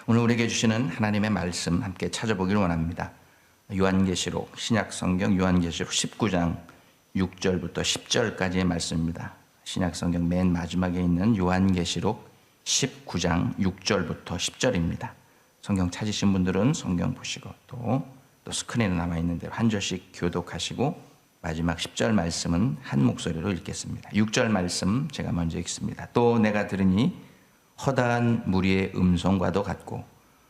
오늘 우리에게 주시는 하나님의 말씀 함께 찾아보기를 원합니다. 요한계시록, 신약성경 요한계시록 19장 6절부터 10절까지의 말씀입니다. 신약성경 맨 마지막에 있는 요한계시록 19장 6절부터 10절입니다. 성경 찾으신 분들은 성경 보시고 또 스크린에 남아있는 대로 한 절씩 교독하시고 마지막 10절 말씀은 한 목소리로 읽겠습니다. 6절 말씀 제가 먼저 읽습니다. 또 내가 들으니 허다한 무리의 음성과도 같고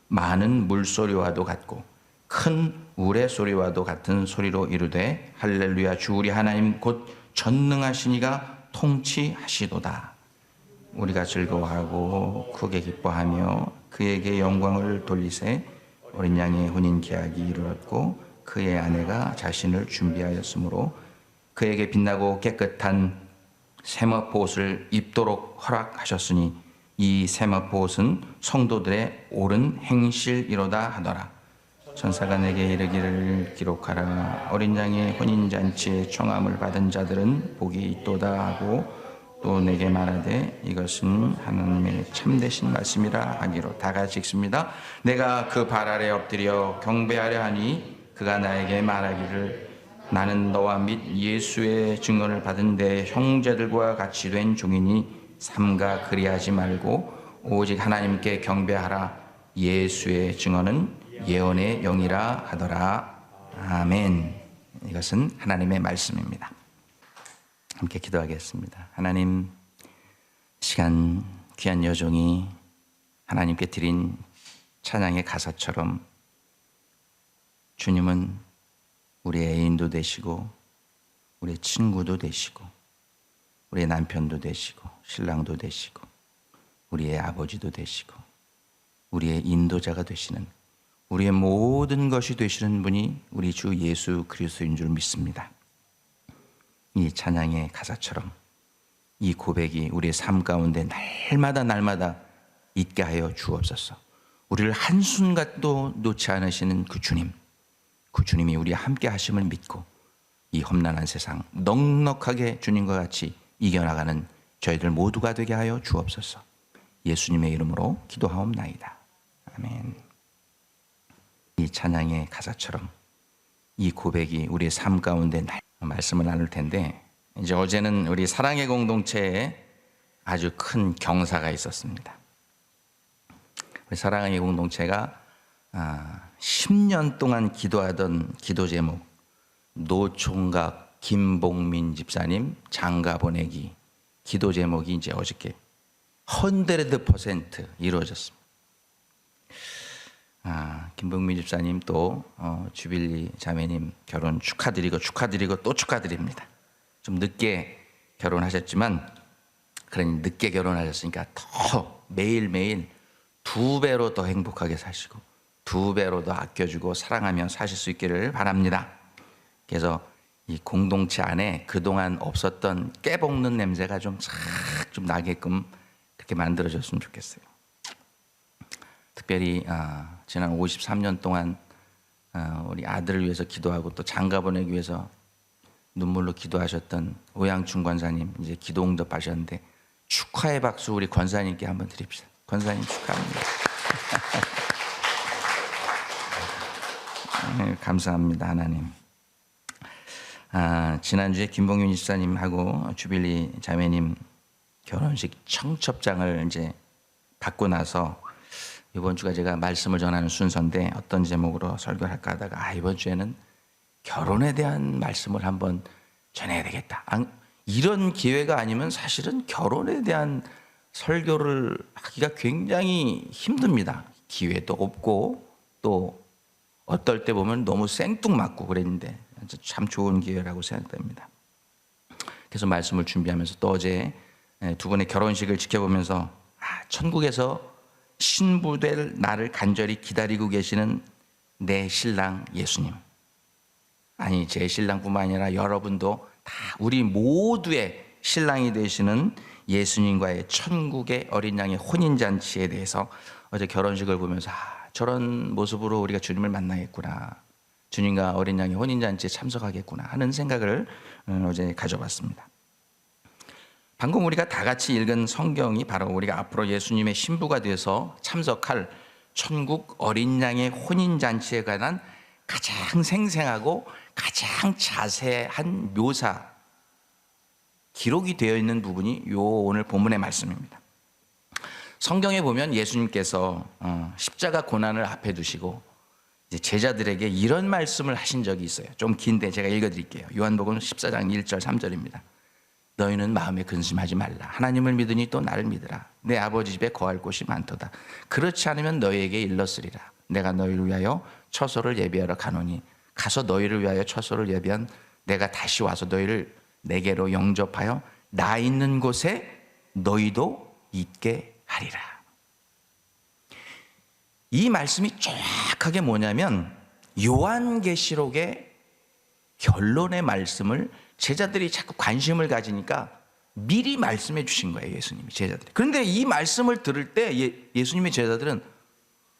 많은 물소리와도 같고 큰 우레소리와도 같은 소리로 이르되 할렐루야 주 우리 하나님 곧 전능하신 이가 통치하시도다. 우리가 즐거워하고 크게 기뻐하며 그에게 영광을 돌리세. 어린 양의 혼인 계약이 이르렀고 그의 아내가 자신을 준비하였으므로 그에게 빛나고 깨끗한 세마포 옷을 입도록 허락하셨으니 이 세마포 옷은 성도들의 옳은 행실이로다 하더라. 천사가 내게 이르기를 기록하라. 어린 양의 혼인잔치에 청함을 받은 자들은 복이 있도다 하고 또 내게 말하되 이것은 하나님의 참되신 말씀이라 하기로. 다 같이 읽습니다. 내가 그 발 아래 엎드려 경배하려 하니 그가 나에게 말하기를 나는 너와 및 예수의 증언을 받은 내 형제들과 같이 된 종이니 삼가 그리하지 말고 오직 하나님께 경배하라. 예수의 증언은 예언의 영이라 하더라. 아멘. 이것은 하나님의 말씀입니다. 함께 기도하겠습니다. 하나님, 시간 귀한 여종이 하나님께 드린 찬양의 가사처럼 주님은 우리의 애인도 되시고 우리의 친구도 되시고 우리의 남편도 되시고 신랑도 되시고 우리의 아버지도 되시고 우리의 인도자가 되시는 우리의 모든 것이 되시는 분이 우리 주 예수 그리스도인 줄 믿습니다. 이 찬양의 가사처럼 이 고백이 우리의 삶 가운데 날마다 있게 하여 주옵소서. 우리를 한순간도 놓지 않으시는 그 주님이 우리와 함께 하심을 믿고 이 험난한 세상 넉넉하게 주님과 같이 이겨나가는 저희들 모두가 되게 하여 주옵소서. 예수님의 이름으로 기도하옵나이다. 아멘. 이 찬양의 가사처럼 이 고백이 우리의 삶 가운데 말씀을 나눌 텐데, 이제 어제는 우리 사랑의 공동체에 아주 큰 경사가 있었습니다. 우리 사랑의 공동체가 10년 동안 기도하던 기도 제목, 노총각 김봉민 집사님 장가 보내기 기도 제목이 이제 어저께 100% 이루어졌습니다. 김봉민 집사님 또 주빌리 자매님 결혼 축하드리고 또 축하드립니다. 좀 늦게 결혼하셨지만 그러니 늦게 결혼하셨으니까 더 매일매일 2배로 더 행복하게 사시고 2배로 더 아껴주고 사랑하며 사실 수 있기를 바랍니다. 그래서 이 공동체 안에 그동안 없었던 깨볶는 냄새가 좀 나게끔 그렇게 만들어졌으면 좋겠어요. 특별히 지난 53년 동안 우리 아들을 위해서 기도하고 또 장가 보내기 위해서 눈물로 기도하셨던 오양춘 권사님 이제 기도 응답하셨는데 축하의 박수 우리 권사님께 한번 드립시다. 권사님 축하합니다. 네, 감사합니다 하나님. 지난주에 김봉윤 집사님하고 주빌리 자매님 결혼식 청첩장을 이제 받고 나서 이번 주가 제가 말씀을 전하는 순서인데 어떤 제목으로 설교를 할까 하다가 이번 주에는 결혼에 대한 말씀을 한번 전해야 되겠다. 이런 기회가 아니면 사실은 결혼에 대한 설교를 하기가 굉장히 힘듭니다. 기회도 없고 또 어떨 때 보면 너무 생뚱맞고 그랬는데 참 좋은 기회라고 생각됩니다. 그래서 말씀을 준비하면서 또 어제 두 분의 결혼식을 지켜보면서 천국에서 신부될 나를 간절히 기다리고 계시는 내 신랑 예수님, 아니 제 신랑뿐만 아니라 여러분도 다 우리 모두의 신랑이 되시는 예수님과의 천국의 어린 양의 혼인잔치에 대해서 어제 결혼식을 보면서 저런 모습으로 우리가 주님을 만나겠구나, 주님과 어린 양의 혼인잔치에 참석하겠구나 하는 생각을 어제 가져봤습니다. 방금 우리가 다 같이 읽은 성경이 바로 우리가 앞으로 예수님의 신부가 되어서 참석할 천국 어린 양의 혼인잔치에 관한 가장 생생하고 가장 자세한 묘사, 기록이 되어 있는 부분이 요 오늘 본문의 말씀입니다. 성경에 보면 예수님께서 십자가 고난을 앞에 두시고 이제 제자들에게 이런 말씀을 하신 적이 있어요. 좀 긴데 제가 읽어드릴게요. 요한복음 14장 1절 3절입니다. 너희는 마음에 근심하지 말라. 하나님을 믿으니 또 나를 믿으라. 내 아버지 집에 거할 곳이 많도다. 그렇지 않으면 너희에게 일렀으리라. 내가 너희를 위하여 처소를 예비하러 가노니 가서 너희를 위하여 처소를 예비한 내가 다시 와서 너희를 내게로 영접하여 나 있는 곳에 너희도 있게 하리라. 이 말씀이 정확하게 뭐냐면 요한계시록의 결론의 말씀을 제자들이 자꾸 관심을 가지니까 미리 말씀해 주신 거예요, 예수님이 제자들이. 그런데 이 말씀을 들을 때 예수님의 제자들은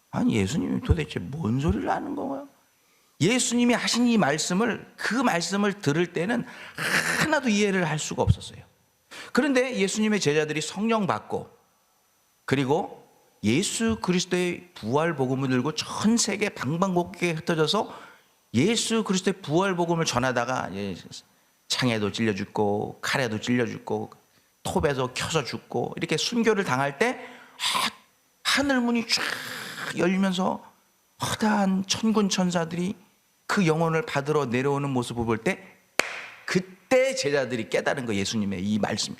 아니 예수님이 도대체 뭔 소리를 하는 거예요? 예수님이 하신 이 말씀을, 그 말씀을 들을 때는 하나도 이해를 할 수가 없었어요. 그런데 예수님의 제자들이 성령 받고 그리고 예수 그리스도의 부활 복음을 들고 전 세계 방방곡곡에 흩어져서 예수 그리스도의 부활 복음을 전하다가 창에도 찔려 죽고 칼에도 찔려 죽고 톱에서 켜서 죽고 이렇게 순교를 당할 때 하늘 문이 쫙 열리면서 허다한 천군 천사들이 그 영혼을 받으러 내려오는 모습을 볼 때 그때 제자들이 깨달은 거예요. 예수님의 이 말씀.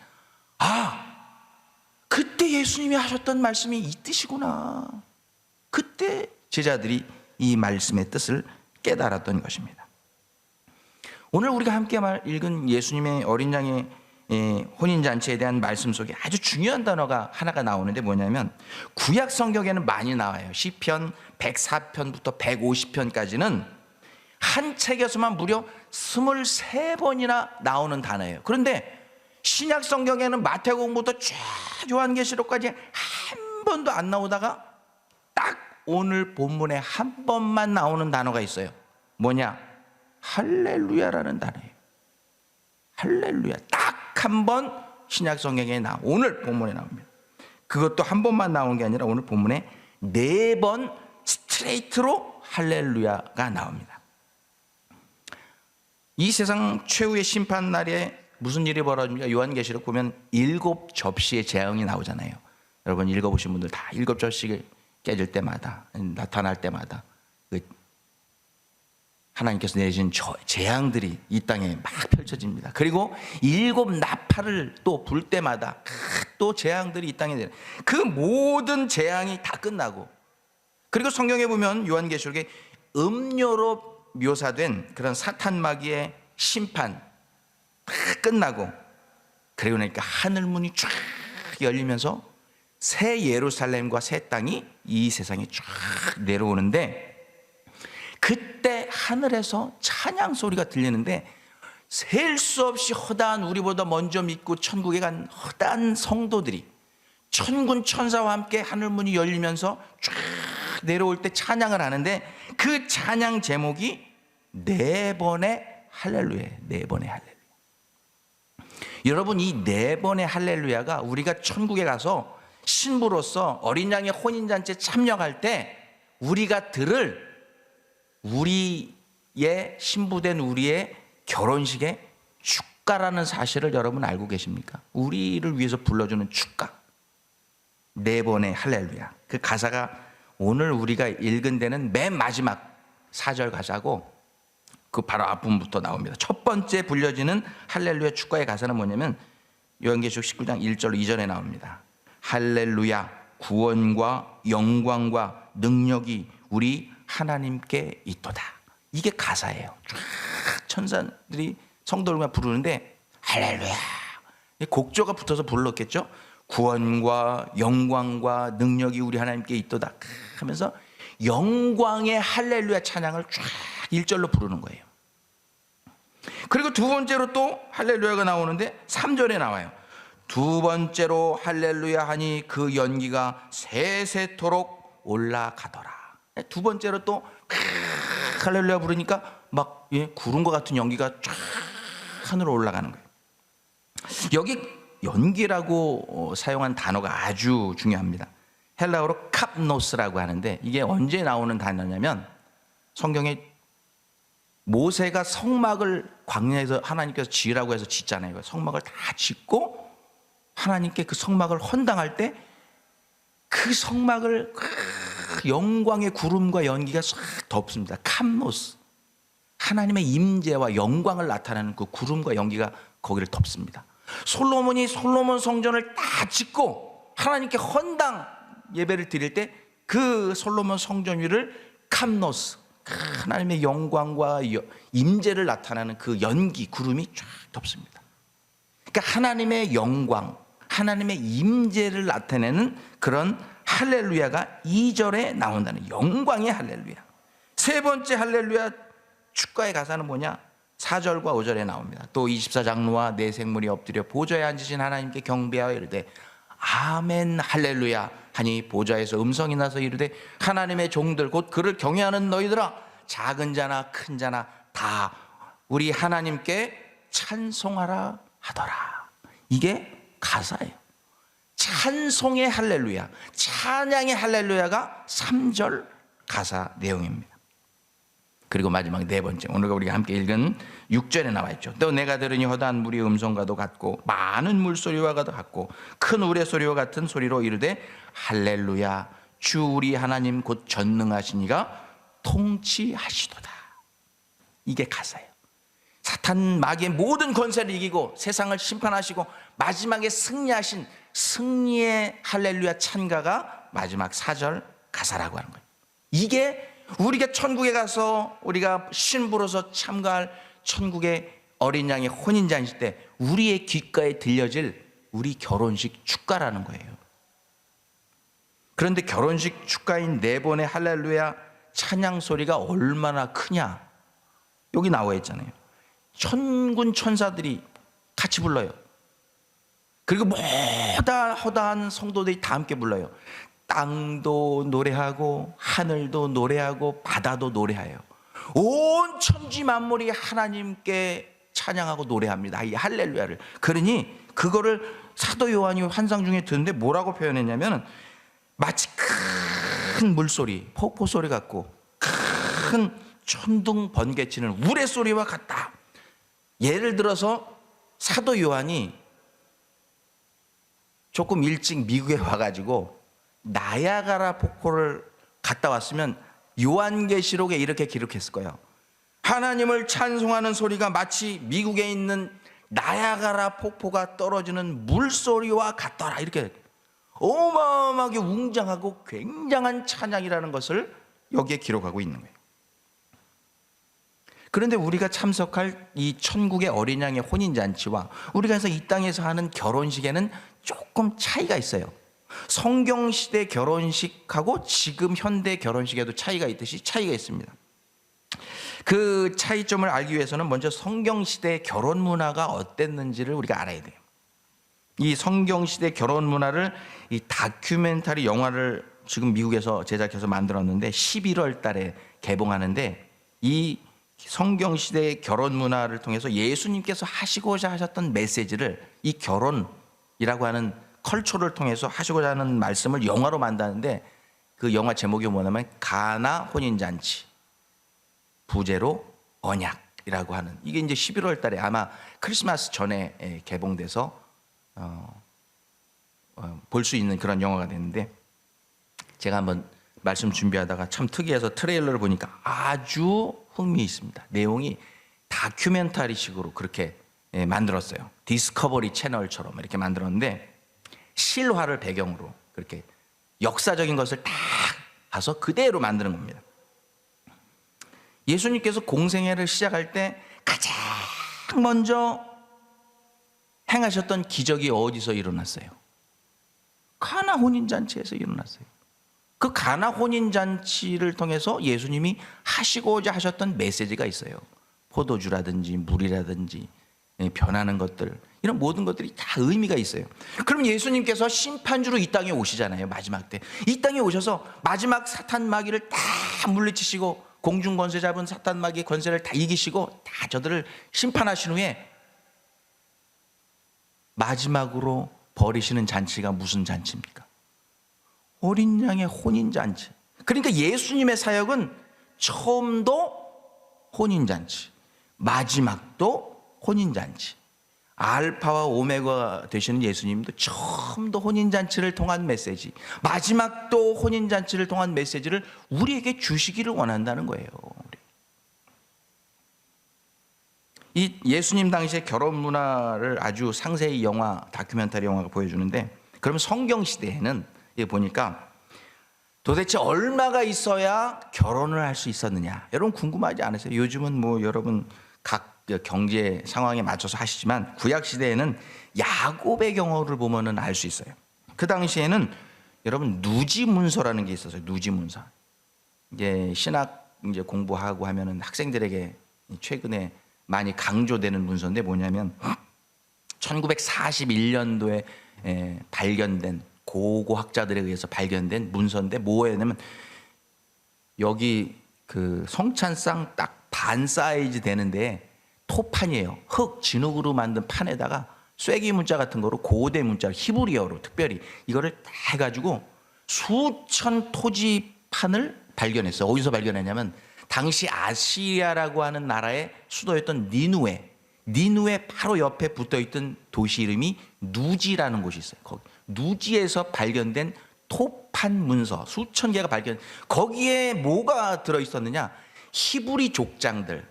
그때 예수님이 하셨던 말씀이 이 뜻이구나. 그때 제자들이 이 말씀의 뜻을 깨달았던 것입니다. 오늘 우리가 함께 읽은 예수님의 어린 양의 혼인잔치에 대한 말씀 속에 아주 중요한 단어가 하나가 나오는데 뭐냐면 구약 성경에는 많이 나와요. 시편 104편부터 150편까지는 한 책에서만 무려 23번이나 나오는 단어예요. 그런데 신약 성경에는 마태복음부터 쫙 요한계시록까지 한 번도 안 나오다가 딱 오늘 본문에 한 번만 나오는 단어가 있어요. 뭐냐? 할렐루야라는 단어예요. 할렐루야. 딱 한 번 신약 성경에 오늘 본문에 나옵니다. 그것도 한 번만 나오는 게 아니라 오늘 본문에 4번 스트레이트로 할렐루야가 나옵니다. 이 세상 최후의 심판 날에 무슨 일이 벌어집니까? 요한계시록 보면 7접시의 재앙이 나오잖아요. 여러분 읽어보신 분들 다 7접시가 깨질 때마다 나타날 때마다 하나님께서 내신 재앙들이 이 땅에 막 펼쳐집니다. 그리고 7나팔을 또 불 때마다 또 재앙들이 이 땅에 내려. 그 모든 재앙이 다 끝나고 그리고 성경에 보면 요한계시록에 음료로 묘사된 그런 사탄 마귀의 심판 다 끝나고 그리고 나니까 하늘문이 쫙 열리면서 새 예루살렘과 새 땅이 이 세상에 쫙 내려오는데 그때 하늘에서 찬양 소리가 들리는데 셀 수 없이 허다한 우리보다 먼저 믿고 천국에 간 허다한 성도들이 천군 천사와 함께 하늘문이 열리면서 쫙 내려올 때 찬양을 하는데 그 찬양 제목이 4번의 할렐루야예요. 4번의 할렐루야. 여러분 이 4번의 할렐루야가 우리가 천국에 가서 신부로서 어린 양의 혼인잔치에 참여할 때 우리가 들을 우리의 신부된 우리의 결혼식의 축가라는 사실을 여러분 알고 계십니까? 우리를 위해서 불러주는 축가 4번의 할렐루야. 그 가사가 오늘 우리가 읽은 데는 맨 마지막 4절 가사고 그 바로 앞부분부터 나옵니다. 첫 번째 불려지는 할렐루야 축가의 가사는 뭐냐면 요한계시록 19장 1절로 2절에 나옵니다. 할렐루야 구원과 영광과 능력이 우리 하나님께 있도다. 이게 가사예요. 쫙 천사들이 성도들만 부르는데 할렐루야 곡조가 붙어서 불렀겠죠. 구원과 영광과 능력이 우리 하나님께 있도다 하면서 영광의 할렐루야 찬양을 쫙 1절로 부르는 거예요. 그리고 두 번째로 또 할렐루야가 나오는데 3절에 나와요. 두 번째로 할렐루야 하니 그 연기가 세세토록 올라가더라. 두 번째로 또 할렐루야 부르니까 막 구름과 같은 연기가 쫙 하늘로 올라가는 거예요. 여기 연기라고 사용한 단어가 아주 중요합니다. 헬라어로 캅노스라고 하는데 이게 언제 나오는 단어냐면 성경에 모세가 성막을 광야에서 하나님께서 지으라고 해서 짓잖아요. 성막을 다 짓고 하나님께 그 성막을 헌당할 때 그 성막을 영광의 구름과 연기가 싹 덮습니다. 캅노스. 하나님의 임재와 영광을 나타내는 그 구름과 연기가 거기를 덮습니다. 솔로몬이 솔로몬 성전을 다 짓고 하나님께 헌당 예배를 드릴 때 그 솔로몬 성전 위를 캅노스, 하나님의 영광과 임재를 나타내는 그 연기, 구름이 쫙 덮습니다. 그러니까 하나님의 영광, 하나님의 임재를 나타내는 그런 할렐루야가 2절에 나온다는 영광의 할렐루야. 세 번째 할렐루야 축가의 가사는 뭐냐? 4절과 5절에 나옵니다. 또 24장로와 내 생물이 엎드려 보좌에 앉으신 하나님께 경배하여 이르되 아멘 할렐루야 하니 보좌에서 음성이 나서 이르되 하나님의 종들 곧 그를 경외하는 너희들아 작은 자나 큰 자나 다 우리 하나님께 찬송하라 하더라. 이게 가사예요. 찬송의 할렐루야, 찬양의 할렐루야가 3절 가사 내용입니다. 그리고 마지막 네 번째, 오늘 우리가 함께 읽은 6절에 나와 있죠. 또 내가 들으니 허다한 물이 음성과도 같고 많은 물소리와 같고 큰 우레소리와 같은 소리로 이르되 할렐루야 주 우리 하나님 곧 전능하시니가 통치하시도다. 이게 가사예요. 사탄 마귀의 모든 권세를 이기고 세상을 심판하시고 마지막에 승리하신 승리의 할렐루야 찬가가 마지막 4절 가사라고 하는 거예요. 이게 우리가 천국에 가서 우리가 신부로서 참가할 천국의 어린 양의 혼인잔치 때 우리의 귓가에 들려질 우리 결혼식 축가라는 거예요. 그런데 결혼식 축가인 네 번의 할렐루야 찬양 소리가 얼마나 크냐? 여기 나와 있잖아요. 천군 천사들이 같이 불러요. 그리고 허다한 성도들이 다 함께 불러요. 땅도 노래하고 하늘도 노래하고 바다도 노래해요. 온 천지 만물이 하나님께 찬양하고 노래합니다. 이 할렐루야를. 그러니 그거를 사도 요한이 환상 중에 듣는데 뭐라고 표현했냐면 마치 큰 물소리, 폭포 소리 같고 큰 천둥 번개치는 우레소리와 같다. 예를 들어서 사도 요한이 조금 일찍 미국에 와가지고 나야가라 폭포를 갔다 왔으면 요한계시록에 이렇게 기록했을 거예요. 하나님을 찬송하는 소리가 마치 미국에 있는 나야가라 폭포가 떨어지는 물소리와 같더라. 이렇게 어마어마하게 웅장하고 굉장한 찬양이라는 것을 여기에 기록하고 있는 거예요. 그런데 우리가 참석할 이 천국의 어린 양의 혼인잔치와 우리가 해서 이 땅에서 하는 결혼식에는 조금 차이가 있어요. 성경시대 결혼식하고 지금 현대 결혼식에도 차이가 있듯이 차이가 있습니다. 그 차이점을 알기 위해서는 먼저 성경시대 결혼 문화가 어땠는지를 우리가 알아야 돼요. 이 성경시대 결혼 문화를 이 다큐멘터리 영화를 지금 미국에서 제작해서 만들었는데 11월 달에 개봉하는데 이 성경시대의 결혼 문화를 통해서 예수님께서 하시고자 하셨던 메시지를 이 결혼이라고 하는 컬처를 통해서 하시고자 하는 말씀을 영화로 만드는데 그 영화 제목이 뭐냐면 가나 혼인잔치 부제로 언약이라고 하는, 이게 이제 11월 달에 아마 크리스마스 전에 개봉돼서 볼 수 있는 그런 영화가 됐는데, 제가 한번 말씀 준비하다가 참 특이해서 트레일러를 보니까 아주 흥미있습니다. 내용이 다큐멘터리식으로 그렇게 만들었어요. 디스커버리 채널처럼 이렇게 만들었는데 실화를 배경으로 그렇게 역사적인 것을 다 봐서 그대로 만드는 겁니다. 예수님께서 공생애를 시작할 때 가장 먼저 행하셨던 기적이 어디서 일어났어요? 가나 혼인잔치에서 일어났어요. 그 가나 혼인잔치를 통해서 예수님이 하시고자 하셨던 메시지가 있어요. 포도주라든지 물이라든지 변하는 것들, 이런 모든 것들이 다 의미가 있어요. 그럼 예수님께서 심판주로 이 땅에 오시잖아요. 마지막 때 이 땅에 오셔서 마지막 사탄 마귀를 다 물리치시고 공중 권세 잡은 사탄 마귀의 권세를 다 이기시고 다 저들을 심판하신 후에 마지막으로 벌이시는 잔치가 무슨 잔치입니까? 어린 양의 혼인잔치. 그러니까 예수님의 사역은 처음도 혼인잔치, 마지막도 혼인잔치. 알파와 오메가 되시는 예수님도 처음도 혼인잔치를 통한 메시지, 마지막도 혼인잔치를 통한 메시지를 우리에게 주시기를 원한다는 거예요. 이 예수님 당시의 결혼 문화를 아주 상세히 다큐멘터리 영화가 보여주는데, 그러면 성경 시대에는 보니까 도대체 얼마가 있어야 결혼을 할 수 있었느냐? 여러분 궁금하지 않으세요? 요즘은 뭐 여러분 각 경제 상황에 맞춰서 하시지만 구약 시대에는 야곱의 경우를 보면은 알 수 있어요. 그 당시에는 여러분 누지문서라는 게 있었어요. 누지문서. 이제 신학 이제 공부하고 하면은 학생들에게 최근에 많이 강조되는 문서인데 뭐냐면 1941년도에 발견된 고고학자들에 의해서 발견된 문서인데 뭐냐면 여기 그 성찬상 딱 반 사이즈 되는데 토판이에요. 흙, 진흙으로 만든 판에다가 쐐기 문자 같은 거로 고대 문자, 히브리어로 특별히 이거를 다 해가지고 수천 토지판을 발견했어요. 어디서 발견했냐면 당시 아시리아라고 하는 나라의 수도였던 니누에 바로 옆에 붙어있던 도시 이름이 누지라는 곳이 있어요. 거기 누지에서 발견된 토판 문서 수천 개가 발견. 거기에 뭐가 들어있었느냐? 히브리 족장들,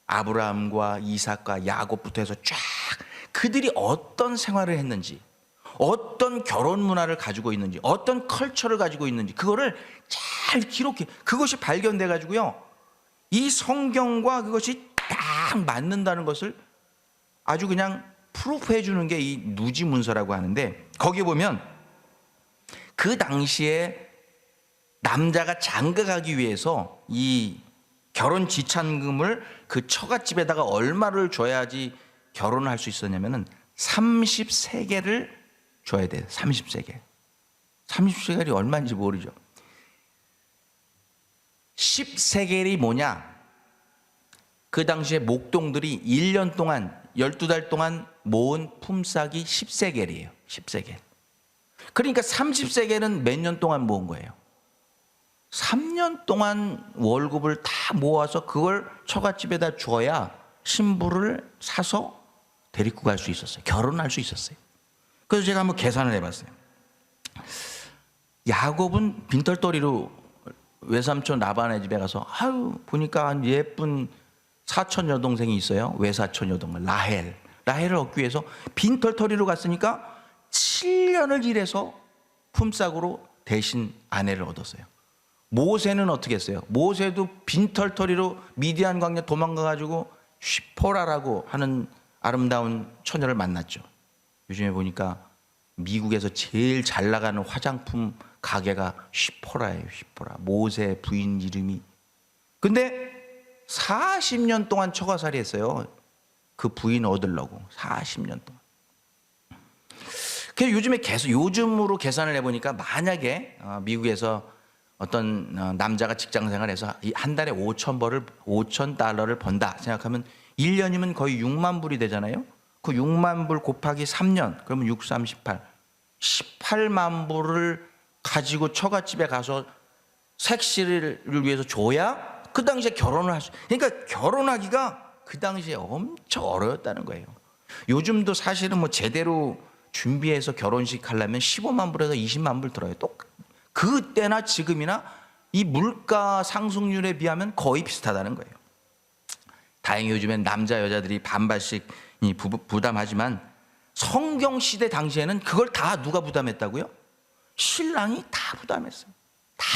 아브라함과 이삭과 야곱부터 해서 쫙 그들이 어떤 생활을 했는지, 어떤 결혼 문화를 가지고 있는지, 어떤 컬처를 가지고 있는지 그거를 잘 기록해. 그것이 발견돼 가지고요, 이 성경과 그것이 딱 맞는다는 것을 아주 그냥 프루프해 주는 게 이 누지 문서라고 하는데, 거기에 보면 그 당시에 남자가 장가가기 위해서 이 결혼 지참금을 그 처갓집에다가 얼마를 줘야지 결혼을 할 수 있었냐면은 30세겔을 줘야 돼요. 30세겔. 30세겔이 얼마인지 모르죠. 10세겔이 뭐냐? 그 당시에 목동들이 1년 동안 12달 동안 모은 품삯이 10세겔이에요. 10세겔. 그러니까 30세겔은 몇 년 동안 모은 거예요? 3년 동안 월급을 다 모아서 그걸 처갓집에다 줘야 신부를 사서 데리고 갈 수 있었어요. 결혼할 수 있었어요. 그래서 제가 한번 계산을 해봤어요. 야곱은 빈털터리로 외삼촌 라반의 집에 가서 보니까 예쁜 사촌 여동생이 있어요. 외사촌 여동생 라헬을 얻기 위해서 빈털터리로 갔으니까 7년을 일해서 품삯으로 대신 아내를 얻었어요. 모세는 어떻게 했어요? 모세도 빈털터리로 미디안 광야 도망가가지고 시포라라고 하는 아름다운 처녀를 만났죠. 요즘에 보니까 미국에서 제일 잘 나가는 화장품 가게가 시포라예요. 시포라. 모세 부인 이름이. 근데 40년 동안 처가살이 했어요. 그 부인 얻으려고 40년 동안. 그래서 요즘으로 계산을 해보니까 만약에 미국에서 어떤 남자가 직장 생활해서 한 달에 5,000달러를 번다 생각하면 1년이면 거의 6만 불이 되잖아요. 그 6만 불 곱하기 3년 그러면 6, 3, 18 18만 불을 가지고 처갓집에 가서 색시를 위해서 줘야 그 당시에 결혼을 할 수. 그러니까 결혼하기가 그 당시에 엄청 어려웠다는 거예요. 요즘도 사실은 뭐 제대로 준비해서 결혼식 하려면 15만 불에서 20만 불 들어요. 또 그때나 지금이나 이 물가 상승률에 비하면 거의 비슷하다는 거예요. 다행히 요즘엔 남자 여자들이 반반씩 부담하지만 성경 시대 당시에는 그걸 다 누가 부담했다고요? 신랑이 다 부담했어요. 다.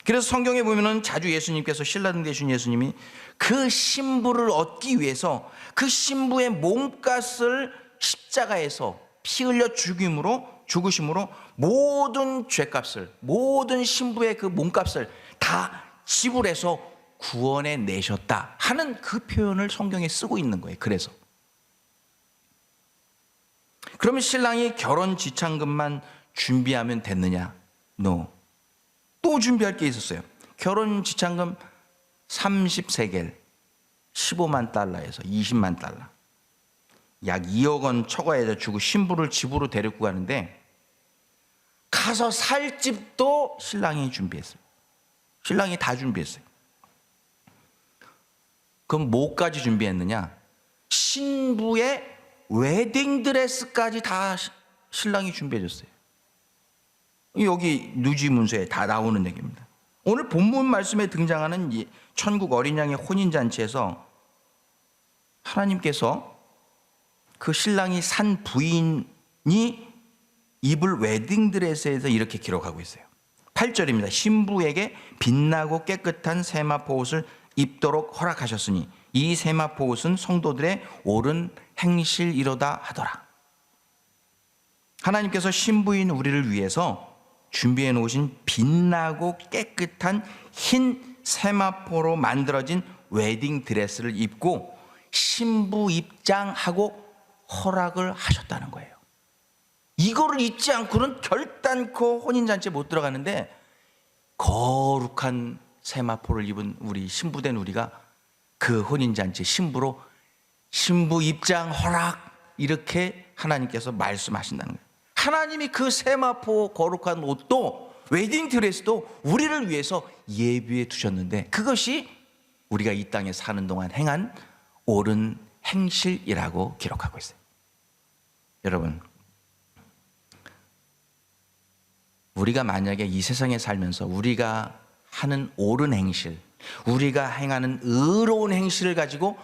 그래서 성경에 보면은 자주 예수님께서 신랑 되신 예수님이 그 신부를 얻기 위해서 그 신부의 몸값을 십자가에서 피 흘려 죽으심으로 모든 죄값을, 모든 신부의 그 몸값을 다 지불해서 구원해 내셨다 하는 그 표현을 성경에 쓰고 있는 거예요. 그래서 그러면 신랑이 결혼 지참금만 준비하면 됐느냐? No. 또 준비할 게 있었어요. 결혼 지참금 30세겔 15만 달러에서 20만 달러 약 2억 원 처가에다 주고 신부를 집으로 데리고 가는데 가서 살 집도 신랑이 준비했어요. 신랑이 다 준비했어요. 그럼 뭐까지 준비했느냐? 신부의 웨딩드레스까지 다 신랑이 준비해 줬어요. 여기 누지문서에 다 나오는 얘기입니다. 오늘 본문 말씀에 등장하는 이 천국 어린 양의 혼인잔치에서 하나님께서 그 신랑이 산 부인이 입을 웨딩드레스에서 이렇게 기록하고 있어요. 8절입니다. 신부에게 빛나고 깨끗한 세마포 옷을 입도록 허락하셨으니 이 세마포 옷은 성도들의 옳은 행실이로다 하더라. 하나님께서 신부인 우리를 위해서 준비해 놓으신 빛나고 깨끗한 흰 세마포로 만들어진 웨딩 드레스를 입고 신부 입장하고 허락을 하셨다는 거예요. 이거를 잊지 않고는 결단코 혼인잔치에 못 들어가는데, 거룩한 세마포를 입은 우리 신부된 우리가 그 혼인잔치 신부로 신부 입장 허락, 이렇게 하나님께서 말씀하신다는 거예요. 하나님이 그 세마포 거룩한 옷도 웨딩 드레스도 우리를 위해서 예비해 두셨는데, 그것이 우리가 이 땅에 사는 동안 행한 옳은 행실이라고 기록하고 있어요. 여러분, 우리가 만약에 이 세상에 살면서 우리가 하는 옳은 행실, 우리가 행하는 의로운 행실을 가지고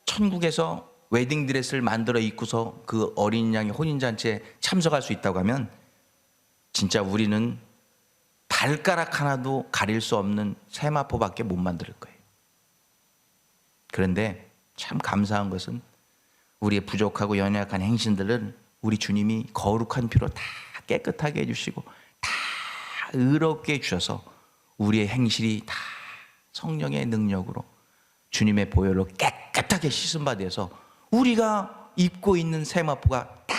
천국에서 웨딩드레스를 만들어 입고서 그 어린 양의 혼인잔치에 참석할 수 있다고 하면 진짜 우리는 발가락 하나도 가릴 수 없는 세마포밖에 못 만들 거예요. 그런데 참 감사한 것은 우리의 부족하고 연약한 행실들은 우리 주님이 거룩한 피로 다 깨끗하게 해주시고 다 의롭게 해주셔서 우리의 행실이 다 성령의 능력으로 주님의 보혈로 깨끗하게 씻음받아서 우리가 입고 있는 세마포가 다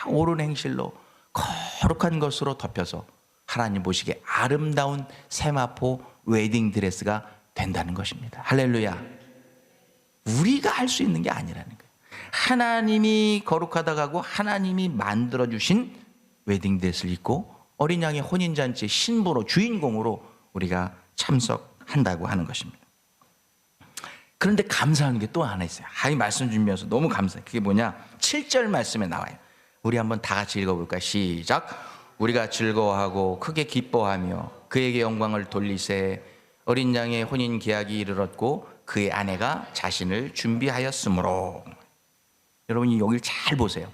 옳은 행실로 거룩한 것으로 덮여서 하나님 보시기에 아름다운 세마포 웨딩드레스가 된다는 것입니다. 할렐루야. 우리가 할 수 있는 게 아니라는 거예요. 하나님이 거룩하다고 하고 하나님이 만들어주신 웨딩드레스를 입고 어린 양의 혼인잔치의 신부로, 주인공으로 우리가 참석한다고 하는 것입니다. 그런데 감사한 게 또 하나 있어요. 이 말씀 준비해서 너무 감사해요. 그게 뭐냐? 7절 말씀에 나와요. 우리 한번 다 같이 읽어볼까요? 시작. 우리가 즐거워하고 크게 기뻐하며 그에게 영광을 돌리세. 어린 양의 혼인 계약이 이르렀고 그의 아내가 자신을 준비하였으므로. 여러분이 여기를 잘 보세요.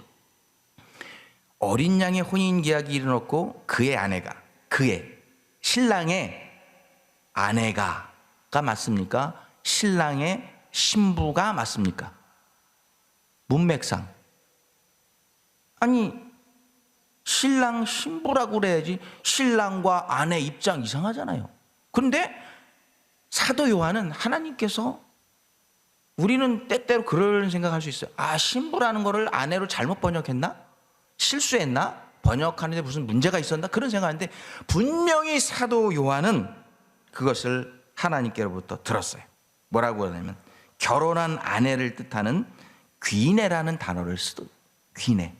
어린 양의 혼인 계약이 이르렀고 그의 아내가, 그의 신랑의 아내가가 맞습니까? 신랑의 신부가 맞습니까? 문맥상. 아니, 신랑 신부라고 그래야지 신랑과 아내 입장 이상하잖아요. 그런데 사도 요한은 하나님께서, 우리는 때때로 그런 생각할 수 있어요. 신부라는 거를 아내로 잘못 번역했나? 실수했나? 번역하는데 무슨 문제가 있었나? 그런 생각하는데 분명히 사도 요한은 그것을 하나님께로부터 들었어요. 뭐라고 하냐면 결혼한 아내를 뜻하는 귀네라는 단어를 쓰더. 귀네.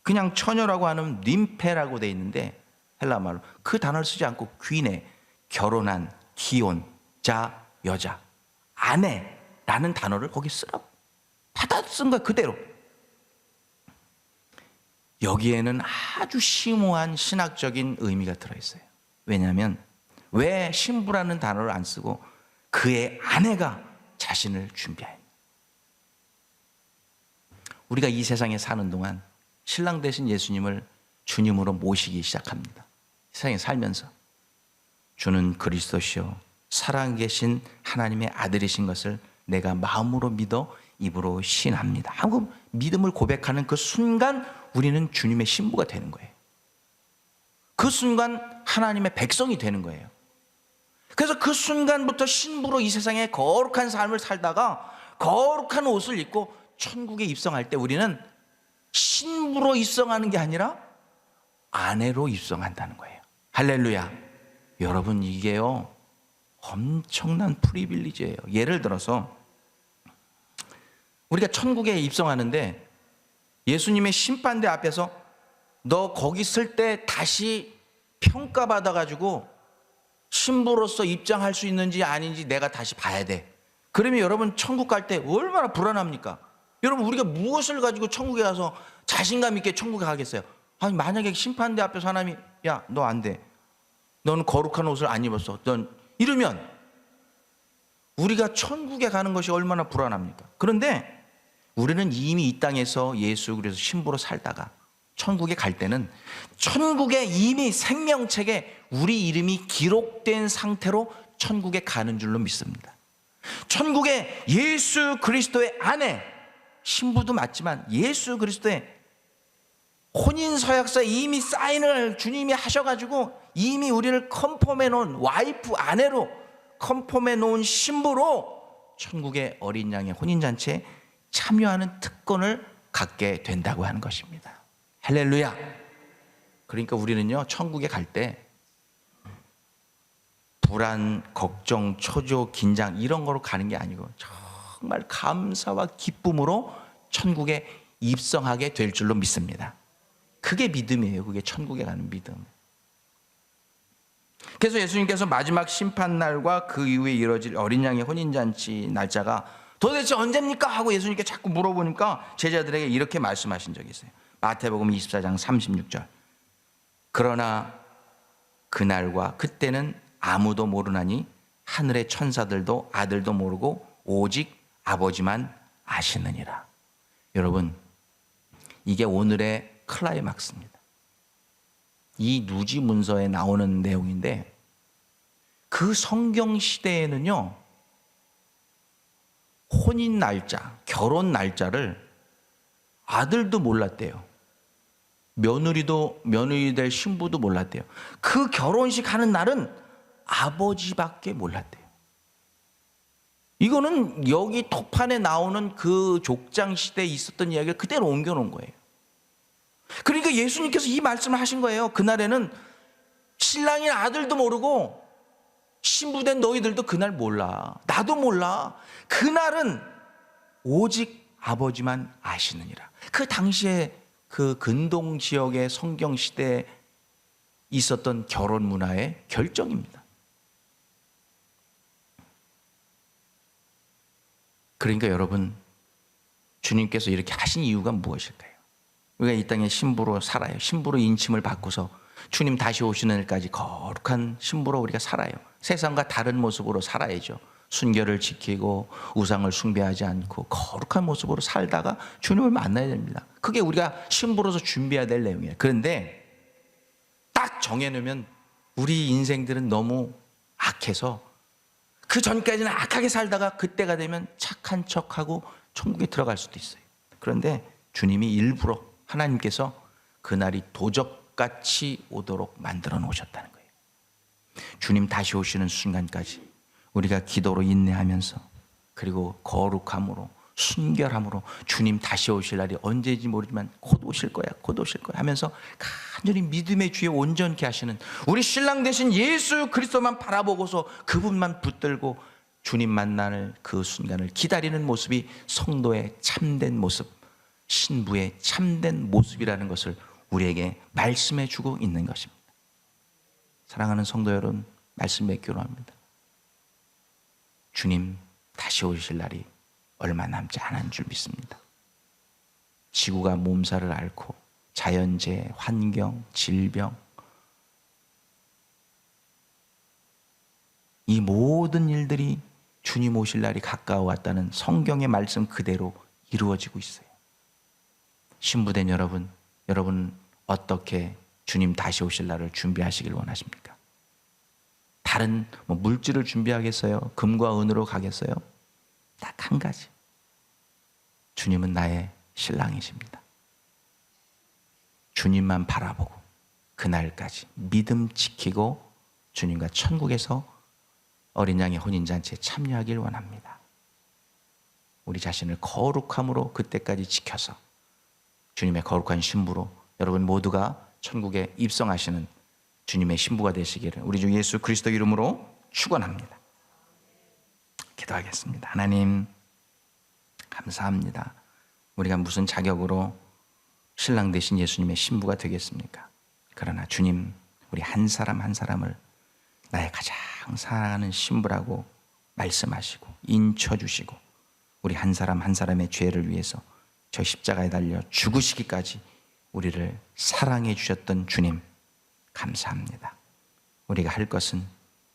그냥 처녀라고 하는 님페라고 돼 있는데 헬라말로 그 단어를 쓰지 않고 귀네, 결혼한, 기혼, 자, 여자, 아내라는 단어를 거기 쓰라고 받아 쓴 거야, 그대로. 여기에는 아주 심오한 신학적인 의미가 들어있어요. 왜냐하면 왜 신부라는 단어를 안 쓰고 그의 아내가 자신을 준비하였냐. 우리가 이 세상에 사는 동안 신랑 되신 예수님을 주님으로 모시기 시작합니다. 세상에 살면서 주는 그리스도시요 살아계신 하나님의 아들이신 것을 내가 마음으로 믿어 입으로 신합니다 하고 믿음을 고백하는 그 순간 우리는 주님의 신부가 되는 거예요. 그 순간 하나님의 백성이 되는 거예요. 그래서 그 순간부터 신부로 이 세상에 거룩한 삶을 살다가 거룩한 옷을 입고 천국에 입성할 때 우리는 신부로 입성하는 게 아니라 아내로 입성한다는 거예요. 할렐루야. 여러분, 이게요 엄청난 프리빌리지예요. 예를 들어서 우리가 천국에 입성하는데 예수님의 심판대 앞에서 너 거기 있을 때 다시 평가받아가지고 신부로서 입장할 수 있는지 아닌지 내가 다시 봐야 돼. 그러면 여러분 천국 갈 때 얼마나 불안합니까? 여러분 우리가 무엇을 가지고 천국에 가서 자신감 있게 천국에 가겠어요? 아니 만약에 심판대 앞에서 사람이 야 너 안 돼. 너는 거룩한 옷을 안 입었어. 넌 이러면 우리가 천국에 가는 것이 얼마나 불안합니까? 그런데 우리는 이미 이 땅에서 예수 그리스도 신부로 살다가 천국에 갈 때는 천국에 이미 생명책에 우리 이름이 기록된 상태로 천국에 가는 줄로 믿습니다. 천국에 예수 그리스도의 아내, 신부도 맞지만 예수 그리스도의 혼인서약서에 이미 사인을 주님이 하셔가지고 이미 우리를 컨펌해 놓은 와이프, 아내로 컨펌해 놓은 신부로 천국의 어린 양의 혼인잔치에 참여하는 특권을 갖게 된다고 하는 것입니다. 할렐루야. 그러니까 우리는요 천국에 갈 때 불안, 걱정, 초조, 긴장 이런 거로 가는 게 아니고 정말 감사와 기쁨으로 천국에 입성하게 될 줄로 믿습니다. 그게 믿음이에요. 그게 천국에 가는 믿음. 그래서 예수님께서 마지막 심판날과 그 이후에 이루어질 어린 양의 혼인잔치 날짜가 도대체 언제입니까? 하고 예수님께 자꾸 물어보니까 제자들에게 이렇게 말씀하신 적이 있어요. 마태복음 24장 36절. 그러나 그날과 그때는 아무도 모르나니 하늘의 천사들도 아들도 모르고 오직 아버지만 아시느니라. 여러분 이게 오늘의 클라이막스입니다. 이 누지 문서에 나오는 내용인데 그 성경 시대에는요 혼인 날짜, 결혼 날짜를 아들도 몰랐대요. 며느리 될 신부도 몰랐대요. 그 결혼식 하는 날은 아버지밖에 몰랐대요. 이거는 여기 톡판에 나오는 그 족장 시대에 있었던 이야기를 그대로 옮겨놓은 거예요. 그러니까 예수님께서 이 말씀을 하신 거예요. 그날에는 신랑인 아들도 모르고 신부된 너희들도 그날 몰라. 나도 몰라. 그날은 오직 아버지만 아시느니라. 그 당시에 그 근동 지역의 성경 시대에 있었던 결혼 문화의 결정입니다. 그러니까 여러분 주님께서 이렇게 하신 이유가 무엇일까요? 우리가 이 땅에 신부로 살아요. 신부로 인침을 받고서 주님 다시 오시는 날까지 거룩한 신부로 우리가 살아요. 세상과 다른 모습으로 살아야죠. 순결을 지키고 우상을 숭배하지 않고 거룩한 모습으로 살다가 주님을 만나야 됩니다. 그게 우리가 신부로서 준비해야 될 내용이에요. 그런데 딱 정해놓으면 우리 인생들은 너무 악해서 그 전까지는 악하게 살다가 그때가 되면 착한 척하고 천국에 들어갈 수도 있어요. 그런데 주님이 일부러 하나님께서 그날이 도적같이 오도록 만들어 놓으셨다는 거예요. 주님 다시 오시는 순간까지 우리가 기도로 인내하면서 그리고 거룩함으로 순결함으로 주님 다시 오실 날이 언제인지 모르지만 곧 오실 거야 곧 오실 거야 하면서 간절히 믿음의 주에 온전케 하시는 우리 신랑 되신 예수 그리스도만 바라보고서 그분만 붙들고 주님 만나는 그 순간을 기다리는 모습이 성도의 참된 모습, 신부의 참된 모습이라는 것을 우리에게 말씀해 주고 있는 것입니다. 사랑하는 성도 여러분, 말씀 맺기로 합니다. 주님 다시 오실 날이 얼마 남지 않은 줄 믿습니다. 지구가 몸살을 앓고 자연재해, 환경, 질병 이 모든 일들이 주님 오실 날이 가까워왔다는 성경의 말씀 그대로 이루어지고 있어요. 신부된 여러분, 여러분 어떻게 주님 다시 오실 날을 준비하시길 원하십니까? 다른 물질을 준비하겠어요? 금과 은으로 가겠어요? 딱 한 가지. 주님은 나의 신랑이십니다. 주님만 바라보고 그날까지 믿음 지키고 주님과 천국에서 어린 양의 혼인잔치에 참여하길 원합니다. 우리 자신을 거룩함으로 그때까지 지켜서 주님의 거룩한 신부로 여러분 모두가 천국에 입성하시는 주님의 신부가 되시기를 우리 주 예수 그리스도 이름으로 축원합니다. 기도하겠습니다. 하나님 감사합니다. 우리가 무슨 자격으로 신랑 대신 예수님의 신부가 되겠습니까? 그러나 주님, 우리 한 사람 한 사람을 나의 가장 사랑하는 신부라고 말씀하시고 인쳐주시고 우리 한 사람 한 사람의 죄를 위해서 저 십자가에 달려 죽으시기까지 우리를 사랑해 주셨던 주님, 감사합니다. 우리가 할 것은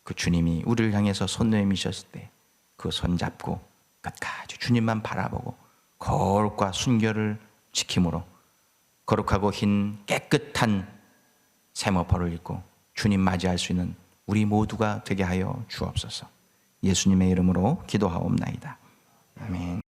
그 주님이 우리를 향해서 손 내미셨을 때 그 손 잡고 끝까지 주님만 바라보고 거룩과 순결을 지킴으로 거룩하고 흰 깨끗한 세마포를 입고 주님 맞이할 수 있는 우리 모두가 되게 하여 주옵소서. 예수님의 이름으로 기도하옵나이다. 아멘.